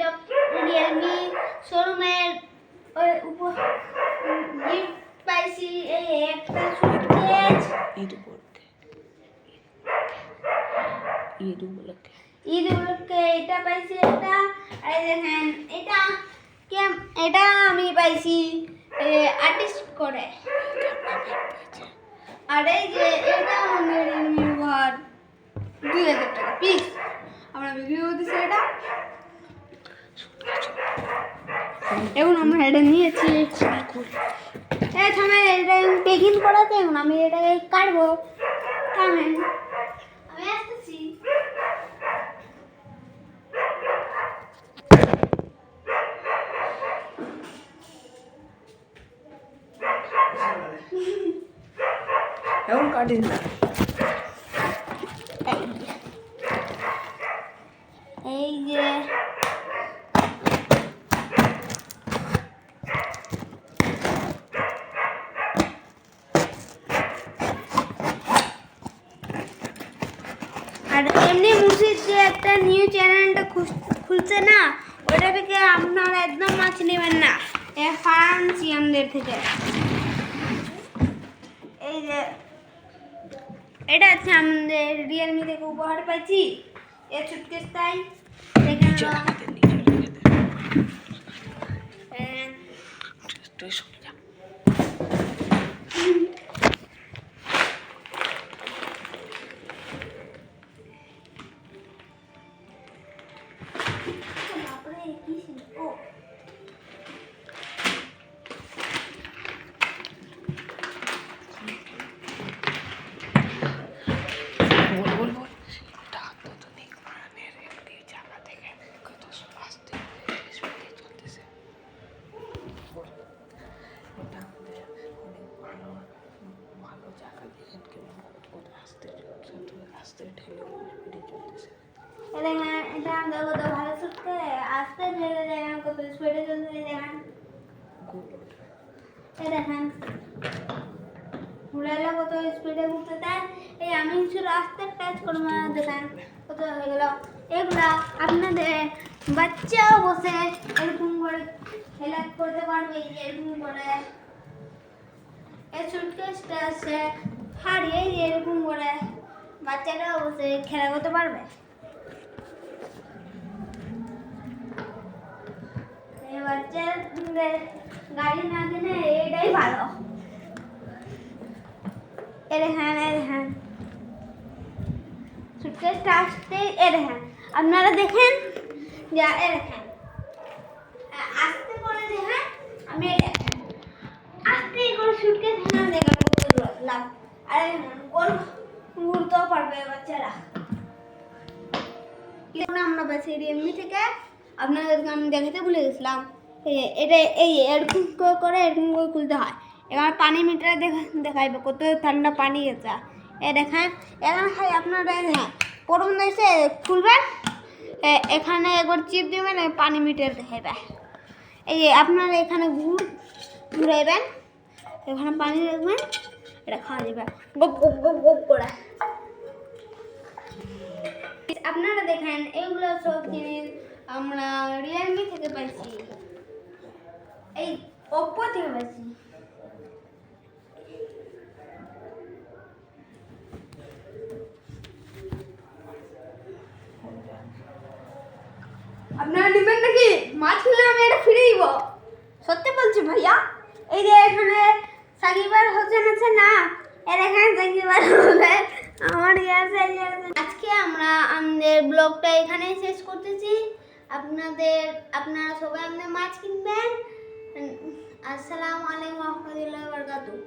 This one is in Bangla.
অফ রিয়েলমি শোরুমের গিফট পাইছি এই একটা সুটকেস ঈদ উপলক্ষে এটা পাইছি একটা। আর দেখেন এটা আমি পাইছি আর্টিস্ট করে। আর এই যে এটা আমাদের নির্ভর 2000 টাকা পিস আমরা বিক্রি করতেছি এটা। এখন আমরা এটা নিয়েছি থামেন এটা পেকিং করাতে এখন আমি এটাকে কাটবো। থামেন আমি আসতেছি। এখন কাটিস না। এই যে আর এমনি মুসির যে একটা নিউ চ্যানেলটা খুলছে না, ওটা থেকে আপনারা একদম মাছ নেবেন না ফার্মাসিয়ানদের থেকে। এই যে এটা হচ্ছে আমাদের রিয়েলমি থেকে উপহার পাইছি এই সুটকেসটাই। এটা আমরা কত ভালো ছুটতে আস্তে ঢেলে দেখেন কত স্পিডে চলতে দেখেন। এই দেখেন ঘুরাইলে কত স্পিডে ঘুরতে দেয়। এই আমি শুধু আস্তে টাচ করবো দেখেন কত হয়ে গেল। এগুলা আপনাদের বাচ্চাও বসে এরকম করে খেলা করতে পারবে। এরকম করে এই সুটকেসটা আছে হারিয়ে এরকম করে বাচ্চারাও বসে খেলা করতে পারবে। বাচ্চাদের গাড়ি না কিনে এটাই ভালো। এরেহান সুটকেসটা আসতে এরেহান আপনারা দেখেন যা এরেহান আস্তে করে দেখেন। আমি আস্তে করে সুটকেস না দেখেন লাভ। আর গোল ঘুরতেও পারবে বাচ্চারা। আমরা বাসি রিয়েলমি থেকে আপনাদেরকে আমি দেখাতে ভুলে গেছিলাম। এটা এই এরকম করে এরকম করে খুলতে হয়। এবার পানি মিটারে দেখাইবে কত ঠান্ডা পানি গেছে। এ দেখেন এখানে খাই আপনারা দেখেন প্রথম দেখছে খুলবেন এখানে একবার চিপ দেবেন পানি মিটার দেখাইবে। এই যে আপনারা এখানে ঘুরাইবেন এখানে পানি রাখবেন এটা খাওয়া যাবে গপ গপ গপ গপ করে। আপনারা দেখেন এগুলো সব জিনিস আমরা রিয়েলমি থেকে পাইছি, এই ওপ্পো থেকে পাইছি। আপনারা নেবেন নাকি? মাছ কিনলে আমি এটা ফিরে দিব, সত্যি বলছি ভাইয়া। এই যে এখানে সাকিবার হোসেন আছে না, এর এখানে সাকিবার হোসেন আমার আজকে আমরা আমাদের ব্লগটা এখানেই শেষ করতেছি। আপনারা সবাই আমাদের মাছ কিনবেন। আসসালামু আলাইকুম ওয়া রাহমাতুল্লাহি ওয়া বারাকাতুহু।